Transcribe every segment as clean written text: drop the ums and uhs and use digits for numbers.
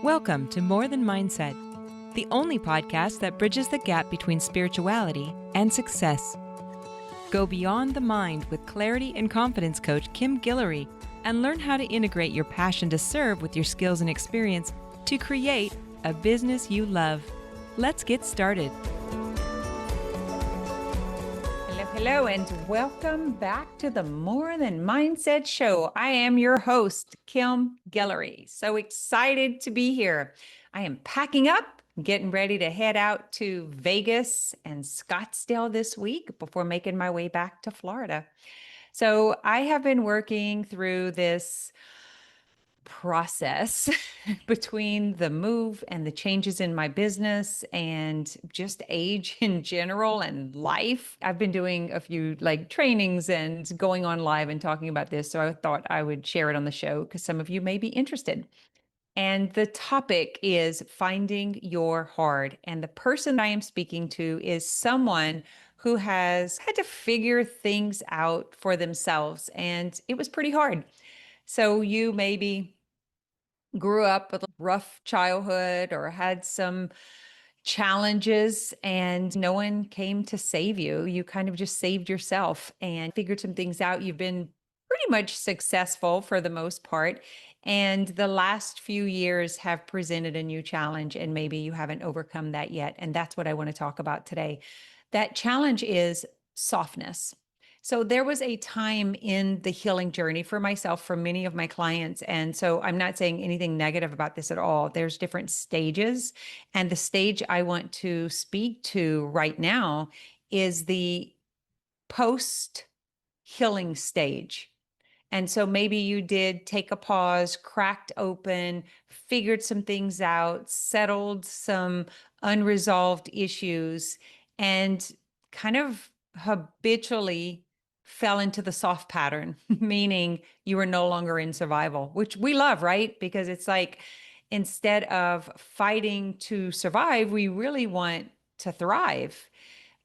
Welcome to More Than Mindset, the only podcast that bridges the gap between spirituality and success. Go beyond the mind with clarity and confidence coach Kim Guillory and learn how to integrate your passion to serve with your skills and experience to create a business you love. Let's get started. Hello, and welcome back to the More Than Mindset Show. I am your host, Kim Guillory. So excited to be here. I am packing up, getting ready to head out to Vegas and Scottsdale this week before making my way back to Florida. So I have been working through this process between the move and the changes in my business and just age in general and life. I've been doing a few trainings and going on live and talking about this. So I thought I would share it on the show because some of you may be interested. And the topic is finding your hard. And the person I am speaking to is someone who has had to figure things out for themselves. And it was pretty hard. So you maybe grew up with a rough childhood or had some challenges and no one came to save you. You kind of just saved yourself and figured some things out. You've been pretty much successful for the most part. And the last few years have presented a new challenge, and maybe you haven't overcome that yet. And that's what I want to talk about today. That challenge is softness. So there was a time in the healing journey for myself, for many of my clients. And so I'm not saying anything negative about this at all. There's different stages. And the stage I want to speak to right now is the post healing stage. And so maybe you did take a pause, cracked open, figured some things out, settled some unresolved issues, and kind of habitually fell into the soft pattern, meaning you were no longer in survival, which we love, right? Because it's like instead of fighting to survive, we really want to thrive.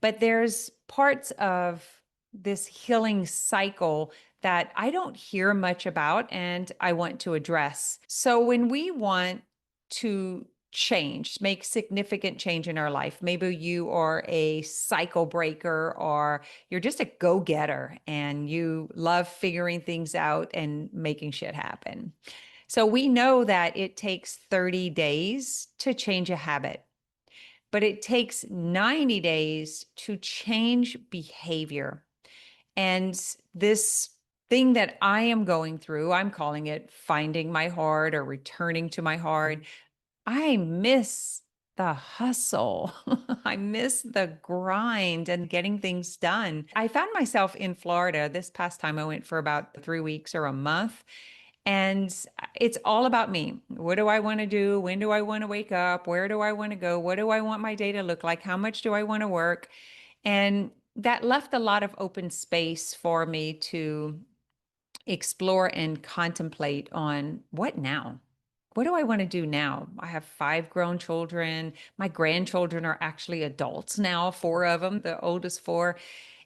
But there's parts of this healing cycle that I don't hear much about and I want to address. So when we want to change, make significant change in our life, maybe you are a cycle breaker or you're just a go-getter and you love figuring things out and making shit happen. So we know that it takes 30 days to change a habit, but it takes 90 days to change behavior. And this thing that I am going through, I'm calling it finding my heart or returning to my heart. I miss the hustle. I miss the grind and getting things done. I found myself in Florida this past time. I went for about 3 weeks or a month. And it's all about me. What do I want to do? When do I want to wake up? Where do I want to go? What do I want my day to look like? How much do I want to work? And that left a lot of open space for me to explore and contemplate on what now? What do I want to do now? I have 5 grown children. My grandchildren are actually adults now, 4 of them, the oldest 4.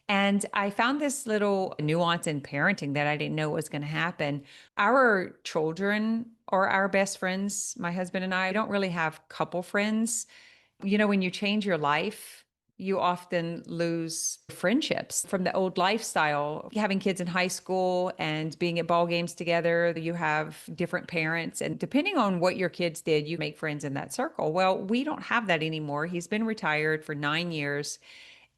And I found this little nuance in parenting that I didn't know was going to happen. Our children are our best friends. My husband and I don't really have couple friends. You know, when you change your life, you often lose friendships from the old lifestyle. Having kids in high school and being at ball games together, you have different parents. And depending on what your kids did, you make friends in that circle. Well, we don't have that anymore. He's been retired for 9 years.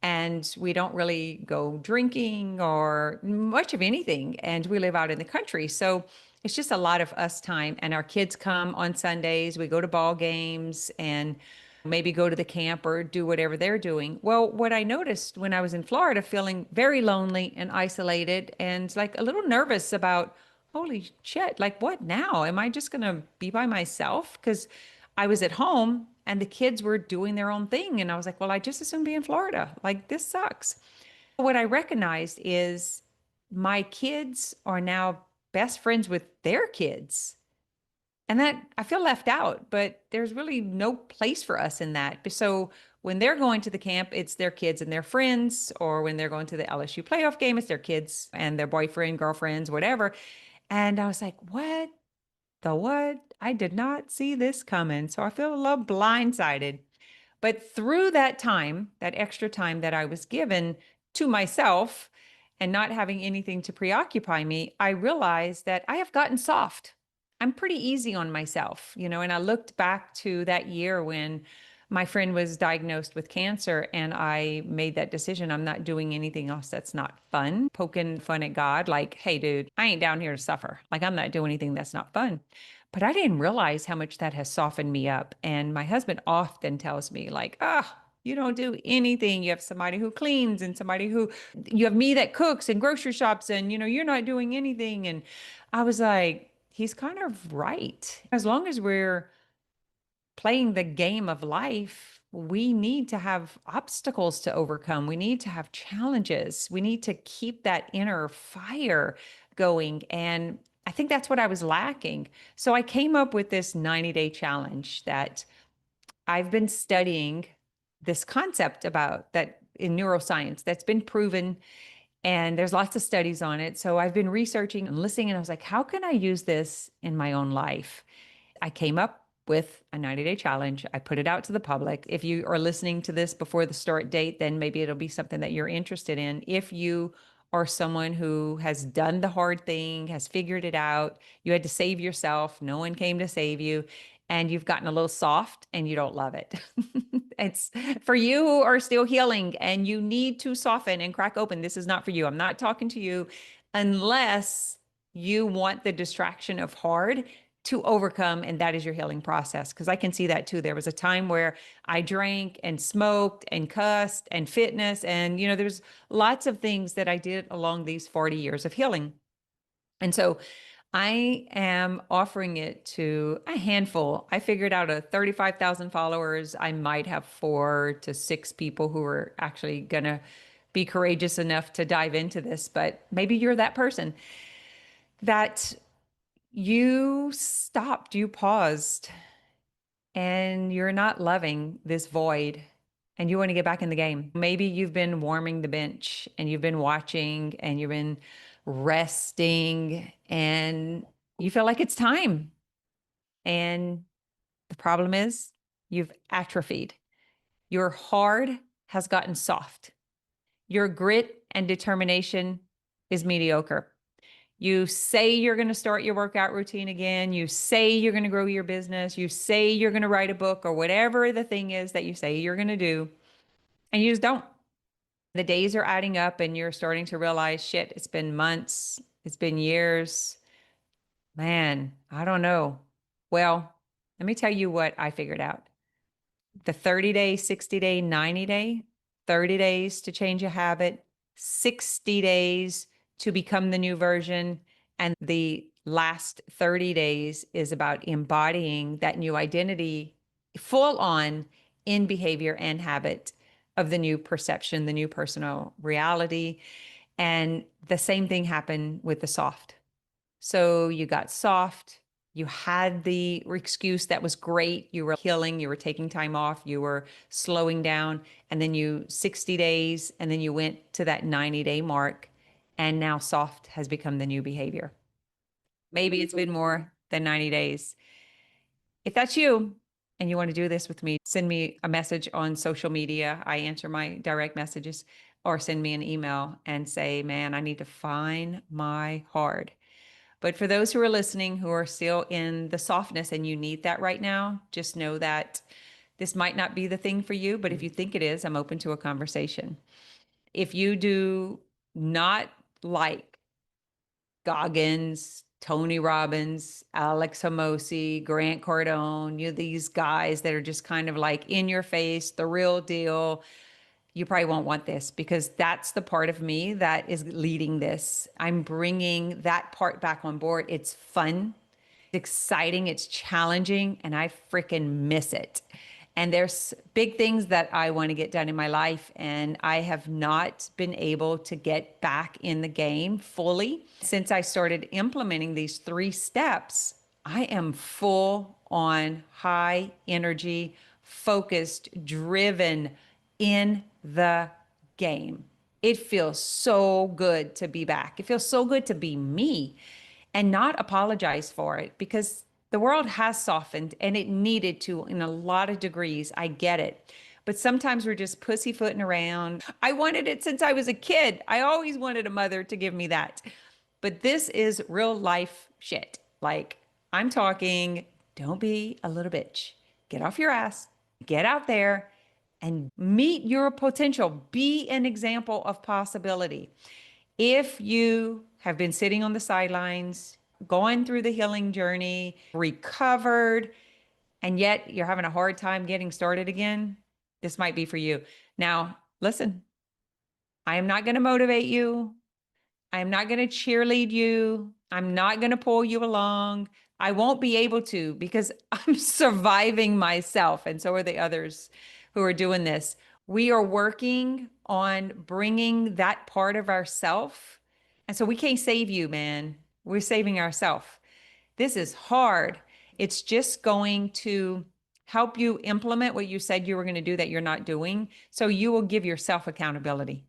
And we don't really go drinking or much of anything. And we live out in the country. So it's just a lot of us time. And our kids come on Sundays. We go to ball games and maybe go to the camp or do whatever they're doing. Well, what I noticed when I was in Florida, feeling very lonely and isolated and like a little nervous about, holy shit, like what now? Am I just going to be by myself? Because I was at home and the kids were doing their own thing. And I was like, well, I just assume be in Florida. Like, this sucks. What I recognized is my kids are now best friends with their kids. And that I feel left out, but there's really no place for us in that. So when they're going to the camp, it's their kids and their friends, or when they're going to the LSU playoff game, it's their kids and their boyfriend, girlfriends, whatever. And I was like, what? The what? I did not see this coming. So I feel a little blindsided. But through that time, that extra time that I was given to myself and not having anything to preoccupy me, I realized that I have gotten soft. I'm pretty easy on myself, and I looked back to that year when my friend was diagnosed with cancer and I made that decision. I'm not doing anything else that's not fun, poking fun at God, like, hey, dude, I ain't down here to suffer. Like, I'm not doing anything that's not fun. But I didn't realize how much that has softened me up. And my husband often tells me, like, you don't do anything. You have somebody who cleans and somebody who, you have me that cooks and grocery shops, and, you're not doing anything. And I was like, he's kind of right. As long as we're playing the game of life, we need to have obstacles to overcome. We need to have challenges. We need to keep that inner fire going. And I think that's what I was lacking. So I came up with this 90-day challenge that I've been studying, this concept about that in neuroscience that's been proven. And there's lots of studies on it. So I've been researching and listening, and I was like, how can I use this in my own life? I came up with a 90-day challenge. I put it out to the public. If you are listening to this before the start date, then maybe it'll be something that you're interested in. If you are someone who has done the hard thing, has figured it out, you had to save yourself, no one came to save you, and you've gotten a little soft and you don't love it. It's for you who are still healing and you need to soften and crack open. This is not for you. I'm not talking to you unless you want the distraction of hard to overcome, and that is your healing process. Because I can see that too. There was a time where I drank and smoked and cussed and fitness, and there's lots of things that I did along these 40 years of healing. And so I am offering it to a handful. I figured out a 35,000 followers. I might have 4 to 6 people who are actually going to be courageous enough to dive into this, but maybe you're that person that you stopped, you paused, and you're not loving this void and you want to get back in the game. Maybe you've been warming the bench and you've been watching and you've been resting and you feel like it's time. And the problem is you've atrophied. Your hard has gotten soft. Your grit and determination is mediocre. You say you're going to start your workout routine again. You say you're going to grow your business. You say you're going to write a book or whatever the thing is that you say you're going to do, and you just don't. The days are adding up and you're starting to realize, shit, it's been months, it's been years. Man, I don't know. Well, let me tell you what I figured out. The 30-day, 60-day, 90-day, 30 days to change a habit, 60 days to become the new version. And the last 30 days is about embodying that new identity full on in behavior and habit of the new perception, the new personal reality. And the same thing happened with the soft. So you got soft. You had the excuse that was great. You were healing, you were taking time off, you were slowing down, and then you 60 days, and then you went to that 90-day mark, and now soft has become the new behavior. Maybe it's been more than 90 days. If that's you and you want to do this with me, send me a message on social media. I answer my direct messages, or send me an email and say, man, I need to find my hard. But for those who are listening who are still in the softness and you need that right now, just know that this might not be the thing for you, but if you think it is, I'm open to a conversation. If you do not like Goggins, Tony Robbins, Alex Hormozi, Grant Cardone, these guys that are just kind of like in your face, the real deal, you probably won't want this, because that's the part of me that is leading this. I'm bringing that part back on board. It's fun, it's exciting, it's challenging, and I freaking miss it. And there's big things that I want to get done in my life, and I have not been able to get back in the game fully. Since I started implementing these 3 steps, I am full on high energy, focused, driven in the game. It feels so good to be back. It feels so good to be me and not apologize for it, because The world has softened and it needed to in a lot of degrees. I get it. But sometimes we're just pussyfooting around. I wanted it since I was a kid. I always wanted a mother to give me that. But this is real life shit. Like, I'm talking, don't be a little bitch. Get off your ass, get out there and meet your potential. Be an example of possibility. If you have been sitting on the sidelines, going through the healing journey, recovered, and yet you're having a hard time getting started again, this might be for you. Now, listen, I am not going to motivate you. I'm not going to cheerlead you. I'm not going to pull you along. I won't be able to because I'm surviving myself. And so are the others who are doing this. We are working on bringing that part of ourself. And so we can't save you, man. We're saving ourselves. This is hard. It's just going to help you implement what you said you were going to do that you're not doing. So you will give yourself accountability,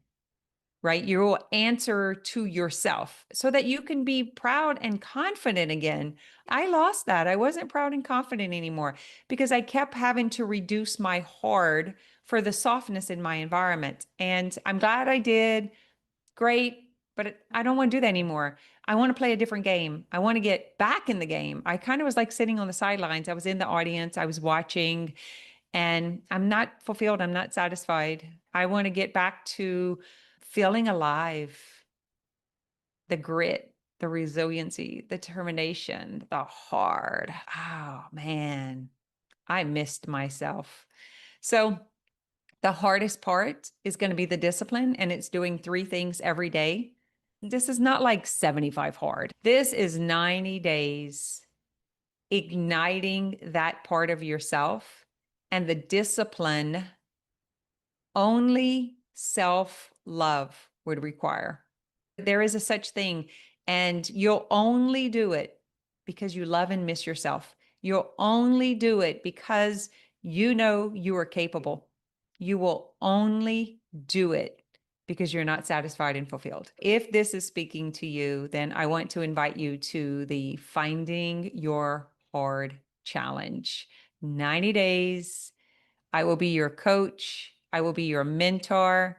right? You will answer to yourself so that you can be proud and confident again. I lost that. I wasn't proud and confident anymore because I kept having to reduce my hard for the softness in my environment. And I'm glad I did. Great. But I don't want to do that anymore. I want to play a different game. I want to get back in the game. I kind of was like sitting on the sidelines. I was in the audience. I was watching and I'm not fulfilled. I'm not satisfied. I want to get back to feeling alive, the grit, the resiliency, the determination, the hard. Oh man, I missed myself. So the hardest part is going to be the discipline, and it's doing 3 things every day. This is not like 75 hard. This is 90 days igniting that part of yourself, and the discipline only self-love would require. There is a such thing, and you'll only do it because you love and miss yourself. You'll only do it because you know you are capable. You will only do it because you're not satisfied and fulfilled. If this is speaking to you, then I want to invite you to the Finding Your Hard Challenge. 90 days. I will be your coach. I will be your mentor.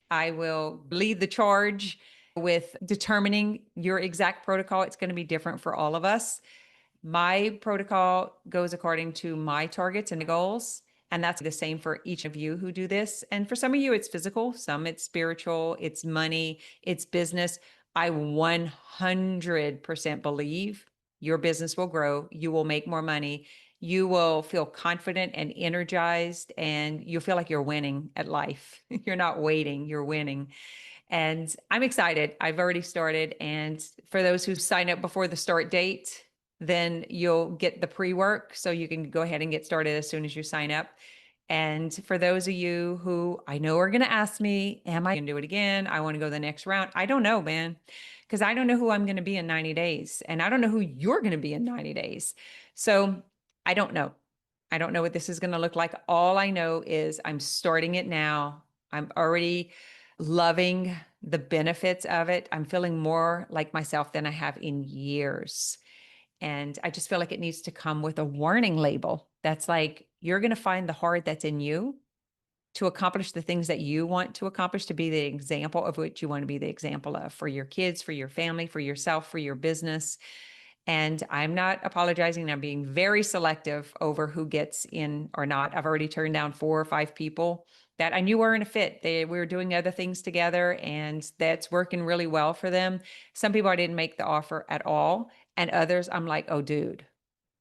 I will lead the charge with determining your exact protocol. It's going to be different for all of us. My protocol goes according to my targets and goals. And that's the same for each of you who do this. And for some of you, it's physical, some it's spiritual, it's money, it's business. I 100% believe your business will grow. You will make more money. You will feel confident and energized, and you'll feel like you're winning at life. You're not waiting, you're winning. And I'm excited. I've already started. And for those who sign up before the start date, then you'll get the pre-work. So you can go ahead and get started as soon as you sign up. And for those of you who I know are going to ask me, am I going to do it again? I want to go the next round. I don't know, man, because I don't know who I'm going to be in 90 days. And I don't know who you're going to be in 90 days. So I don't know. I don't know what this is going to look like. All I know is I'm starting it now. I'm already loving the benefits of it. I'm feeling more like myself than I have in years. And I just feel like it needs to come with a warning label that's like, you're going to find the hard that's in you to accomplish the things that you want to accomplish, to be the example of what you want to be the example of for your kids, for your family, for yourself, for your business. And I'm not apologizing. I'm being very selective over who gets in or not. I've already turned down 4 or 5 people that I knew weren't a fit. We were doing other things together, and that's working really well for them. Some people I didn't make the offer at all. And others, I'm like, oh, dude,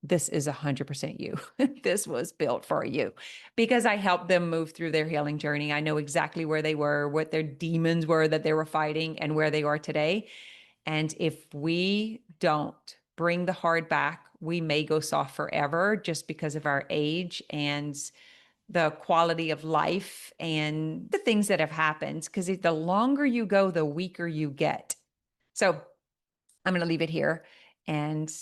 this is 100% you. This was built for you, because I helped them move through their healing journey. I know exactly where they were, what their demons were that they were fighting, and where they are today. And if we don't bring the hard back, we may go soft forever just because of our age and the quality of life and the things that have happened. Because the longer you go, the weaker you get. So I'm going to leave it here and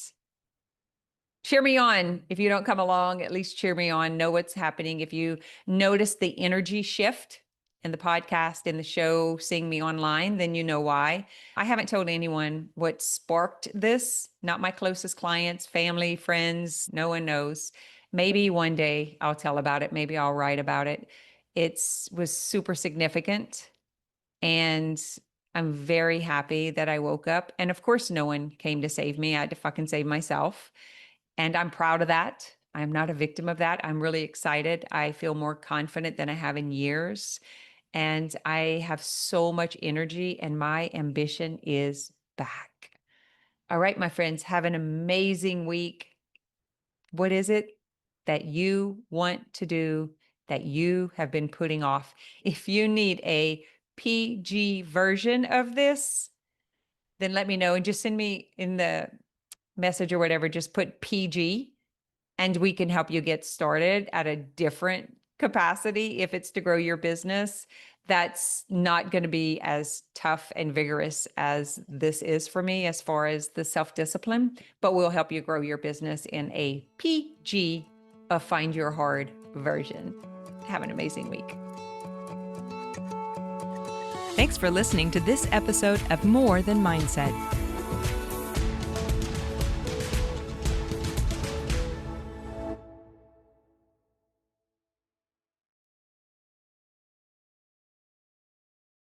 cheer me on. If you don't come along, at least cheer me on, know what's happening. If you notice the energy shift in the podcast, in the show, seeing me online, then you know why. I haven't told anyone what sparked this, not my closest clients, family, friends, no one knows. Maybe one day I'll tell about it. Maybe I'll write about it. It was super significant. And I'm very happy that I woke up. And of course, no one came to save me. I had to fucking save myself. And I'm proud of that. I'm not a victim of that. I'm really excited. I feel more confident than I have in years. And I have so much energy, and my ambition is back. All right, my friends, have an amazing week. What is it that you want to do that you have been putting off? If you need a PG version of this, then let me know and just send me in the message or whatever, just put PG and we can help you get started at a different capacity. If it's to grow your business, that's not going to be as tough and vigorous as this is for me as far as the self-discipline, but we'll help you grow your business in a PG, a find your hard version. Have an amazing week. Thanks for listening to this episode of More Than Mindset.